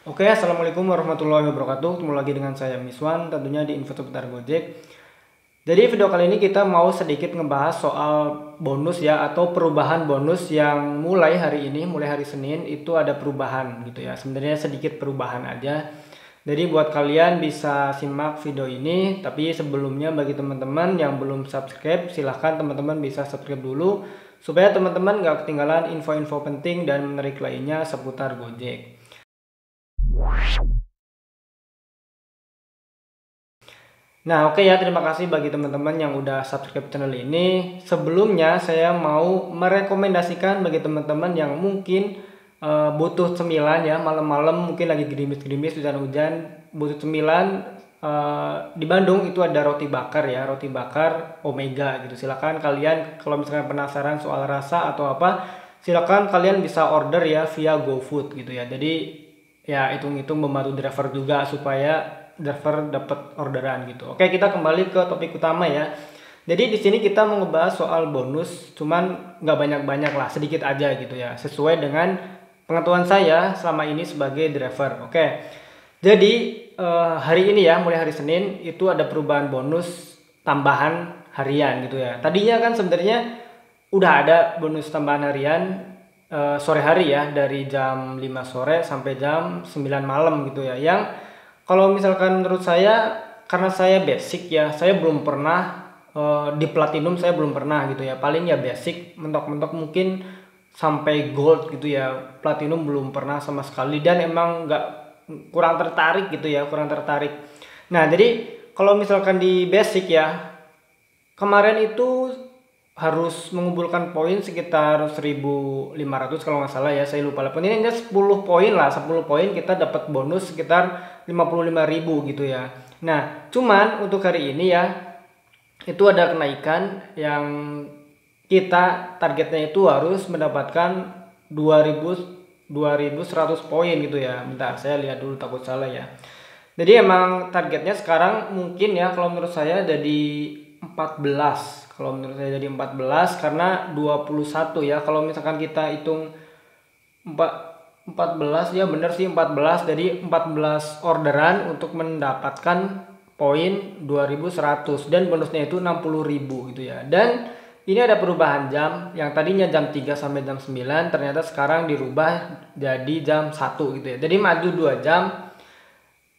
Oke, assalamualaikum warahmatullahi wabarakatuh. Ketemu lagi dengan saya Miswan, tentunya di info seputar Gojek. Jadi video kali ini kita mau sedikit ngebahas soal bonus ya, atau perubahan bonus yang mulai hari ini, mulai hari Senin itu ada perubahan gitu ya. Sebenarnya sedikit perubahan aja. Jadi buat kalian bisa simak video ini, tapi sebelumnya bagi teman-teman yang belum subscribe, silahkan teman-teman bisa subscribe dulu supaya teman-teman gak ketinggalan info-info penting dan menarik lainnya seputar Gojek. Nah, oke ya, terima kasih bagi teman-teman yang udah subscribe channel ini. Sebelumnya saya mau merekomendasikan bagi teman-teman yang mungkin butuh cemilan ya, malam-malam mungkin lagi gerimis-gerimis, hujan-hujan, butuh cemilan. Di Bandung itu ada roti bakar ya, roti bakar Omega gitu. Silakan kalian kalau misalkan penasaran soal rasa atau apa, silakan kalian bisa order ya via GoFood gitu ya. Jadi ya hitung-hitung membantu driver juga supaya driver dapat orderan gitu. Oke, kita kembali ke topik utama ya. Jadi di sini kita mau ngebahas soal bonus, cuman nggak banyak-banyak lah, sedikit aja gitu ya, sesuai dengan pengetahuan saya selama ini sebagai driver. Oke, jadi hari ini ya, mulai hari Senin itu ada perubahan bonus tambahan harian gitu ya. Tadinya kan sebenarnya udah ada bonus tambahan harian sore hari ya, dari jam 5 sore sampai jam 9 malam gitu ya. Yang kalau misalkan menurut saya, karena saya basic ya, saya belum pernah di platinum, saya belum pernah gitu ya. Paling ya basic, mentok-mentok mungkin sampai gold gitu ya. Platinum belum pernah sama sekali, dan emang nggak, kurang tertarik gitu ya, kurang tertarik. Nah, jadi kalau misalkan di basic ya, kemarin itu harus mengumpulkan poin sekitar 1.500 kalau nggak salah ya, saya lupa lah. Ini 10 poin lah, 10 poin kita dapat bonus sekitar 55.000 gitu ya. Nah, cuman untuk hari ini ya, itu ada kenaikan yang kita targetnya itu harus mendapatkan 2.100 poin gitu ya. Bentar, saya lihat dulu takut salah ya. Jadi emang targetnya sekarang mungkin ya, kalau menurut saya jadi 14. Kalau menurut saya jadi 14 karena 21 ya. Kalau misalkan kita hitung 14 ya, bener sih 14. Jadi 14 orderan untuk mendapatkan poin 2.100 dan bonusnya itu 60.000 gitu ya. Dan ini ada perubahan jam, yang tadinya jam 3 sampai jam 9 ternyata sekarang dirubah jadi jam 1 gitu ya. Jadi maju 2 jam.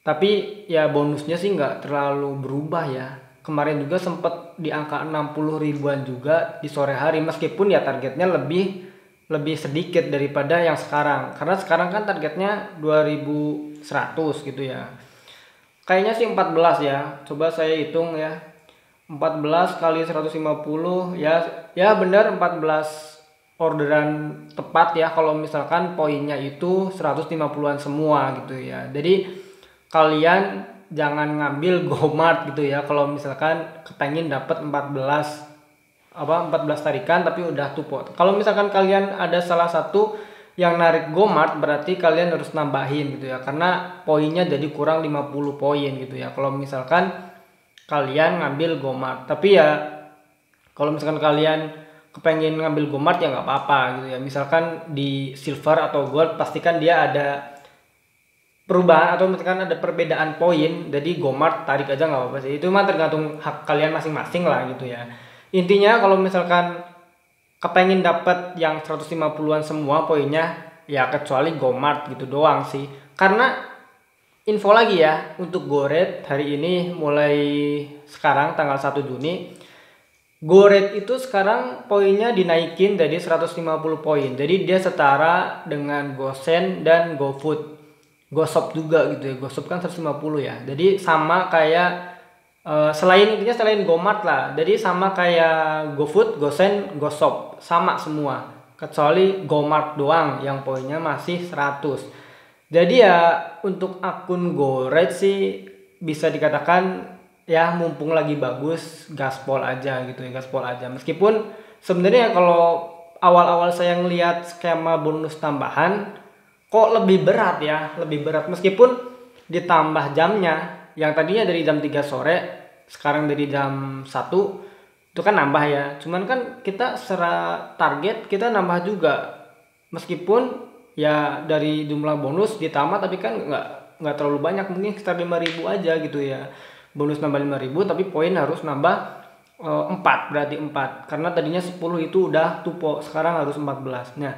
Tapi ya bonusnya sih nggak terlalu berubah ya. Kemarin juga sempat di angka 60 ribuan juga di sore hari, meskipun ya targetnya lebih sedikit daripada yang sekarang. Karena sekarang kan targetnya 2.100 gitu ya. Kayaknya sih 14 ya. Coba saya hitung ya. 14 kali 150 ya, ya benar 14 orderan tepat ya, kalau misalkan poinnya itu 150-an semua gitu ya. Jadi kalian jangan ngambil GoMart gitu ya kalau misalkan kepengen dapat 14 tarikan tapi udah tupo. Kalau misalkan kalian ada salah satu yang narik GoMart, berarti kalian harus nambahin gitu ya, karena poinnya jadi kurang 50 poin gitu ya kalau misalkan kalian ngambil GoMart. Tapi ya kalau misalkan kalian kepengen ngambil GoMart ya nggak apa-apa gitu ya. Misalkan di silver atau gold pastikan dia ada perubahan atau misalkan ada perbedaan poin, jadi GoMart tarik aja nggak apa-apa sih. Itu mah tergantung hak kalian masing-masing lah gitu ya. Intinya kalau misalkan kepengen dapat yang 150-an semua poinnya, ya kecuali GoMart gitu doang sih. Karena info lagi ya, untuk GoRate hari ini mulai sekarang tanggal 1 Juni, GoRate itu sekarang poinnya dinaikin dari 150 poin. Jadi dia setara dengan GoSend dan GoFood. GoShop juga gitu ya. GoShop kan 150 ya. Jadi sama kayak selain GoMart lah. Jadi sama kayak GoFood, GoSend, GoShop, sama semua. Kecuali GoMart doang yang poinnya masih 100. Jadi ya untuk akun GoRate sih bisa dikatakan ya, mumpung lagi bagus gaspol aja gitu ya, gaspol aja. Meskipun sebenarnya kalau awal-awal saya ngelihat skema bonus tambahan kok lebih berat ya, lebih berat, meskipun ditambah jamnya yang tadinya dari jam 3 sore sekarang dari jam 1, itu kan nambah ya. Cuman kan kita secara target kita nambah juga, meskipun ya dari jumlah bonus ditambah, tapi kan nggak terlalu banyak, mungkin sekitar 5.000 aja gitu ya. Bonus nambah 5.000 tapi poin harus nambah 4, berarti 4 karena tadinya 10 itu udah tupo, sekarang harus 14. Nah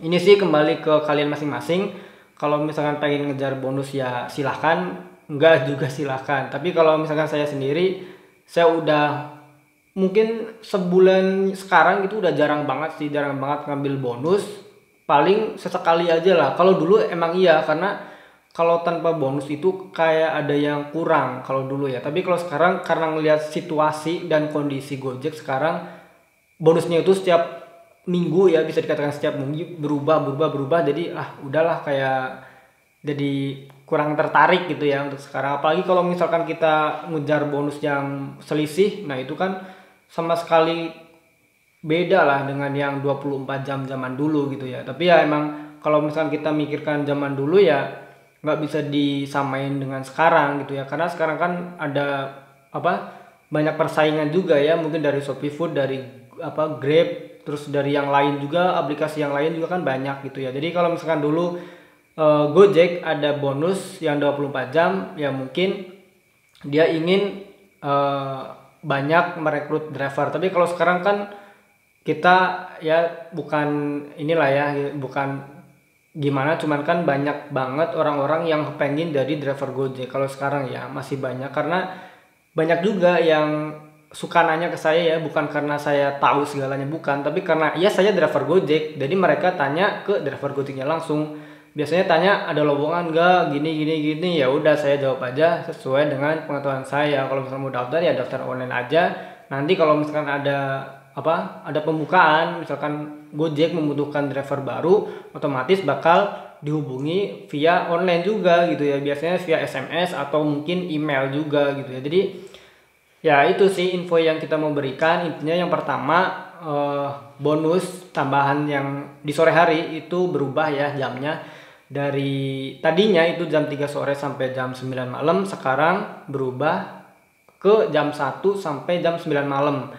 ini sih kembali ke kalian masing-masing. Kalau misalkan pengen ngejar bonus ya silahkan, enggak juga silahkan. Tapi kalau misalkan saya sendiri, saya udah mungkin sebulan sekarang itu udah jarang banget sih, jarang banget ngambil bonus. Paling sesekali aja lah. Kalau dulu emang iya, karena kalau tanpa bonus itu kayak ada yang kurang kalau dulu ya. Tapi kalau sekarang karena ngelihat situasi dan kondisi Gojek sekarang, bonusnya itu setiap minggu ya, bisa dikatakan setiap minggu berubah. Jadi udahlah, kayak jadi kurang tertarik gitu ya untuk sekarang. Apalagi kalau misalkan kita ngejar bonus yang selisih, nah itu kan sama sekali beda lah dengan yang 24 jam zaman dulu gitu ya. Tapi ya emang kalau misalkan kita mikirkan zaman dulu ya nggak bisa disamain dengan sekarang gitu ya, karena sekarang kan ada banyak persaingan juga ya, mungkin dari Shopee Food, dari Grab, terus dari yang lain juga, aplikasi yang lain juga kan banyak gitu ya. Jadi kalau misalkan dulu Gojek ada bonus yang 24 jam ya, mungkin dia ingin banyak merekrut driver. Tapi kalau sekarang kan kita ya bukan inilah ya, bukan gimana, cuman kan banyak banget orang-orang yang pengen jadi driver Gojek. Kalau sekarang ya masih banyak, karena banyak juga yang suka nanya ke saya ya, bukan karena saya tahu segalanya, bukan, tapi karena ya saya driver Gojek, jadi mereka tanya ke driver Gojeknya langsung. Biasanya tanya ada lowongan nggak, gini, ya udah saya jawab aja sesuai dengan pengetahuan saya. Kalau misalnya mau daftar ya daftar online aja. Nanti kalau misalkan ada pembukaan, misalkan Gojek membutuhkan driver baru, otomatis bakal dihubungi via online juga gitu ya, biasanya via SMS atau mungkin email juga gitu ya. Jadi ya itu sih info yang kita mau berikan. Intinya yang pertama, bonus tambahan yang di sore hari itu berubah ya jamnya. Dari tadinya itu jam 3 sore sampai jam 9 malam, sekarang berubah ke jam 1 sampai jam 9 malam.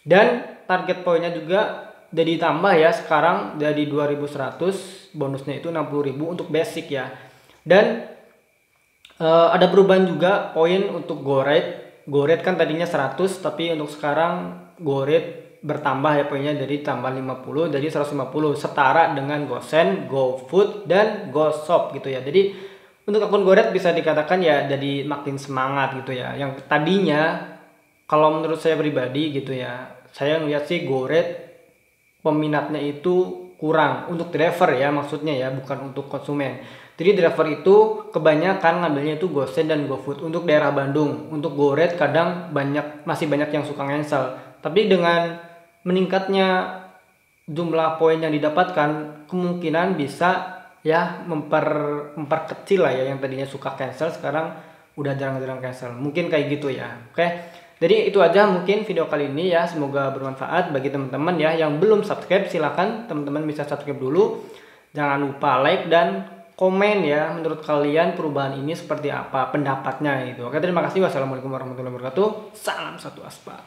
Dan target poinnya juga jadi ditambah ya, sekarang jadi 2.100, bonusnya itu 60.000 untuk basic ya. Dan ada perubahan juga poin untuk GoRate kan tadinya 100, tapi untuk sekarang GoRate bertambah ya poinnya, jadi tambah 50 jadi 150, setara dengan GoSend, GoFood dan GoShop gitu ya. Jadi untuk akun GoRate bisa dikatakan ya jadi makin semangat gitu ya. Yang tadinya kalau menurut saya pribadi gitu ya, saya ngeliat sih GoRate peminatnya itu kurang untuk driver ya, maksudnya ya, bukan untuk konsumen. Jadi driver itu kebanyakan ngambilnya itu GoSend dan GoFood untuk daerah Bandung. Untuk GoRate kadang masih banyak yang suka cancel. Tapi dengan meningkatnya jumlah poin yang didapatkan, kemungkinan bisa ya memperkecil lah ya, yang tadinya suka cancel sekarang udah jarang-jarang cancel. Mungkin kayak gitu ya. Oke. Jadi itu aja mungkin video kali ini ya, semoga bermanfaat bagi teman-teman ya. Yang belum subscribe silahkan teman-teman bisa subscribe dulu. Jangan lupa like dan komen ya, menurut kalian perubahan ini seperti apa pendapatnya itu. Oke, terima kasih. Wassalamualaikum warahmatullahi wabarakatuh. Salam satu aspal.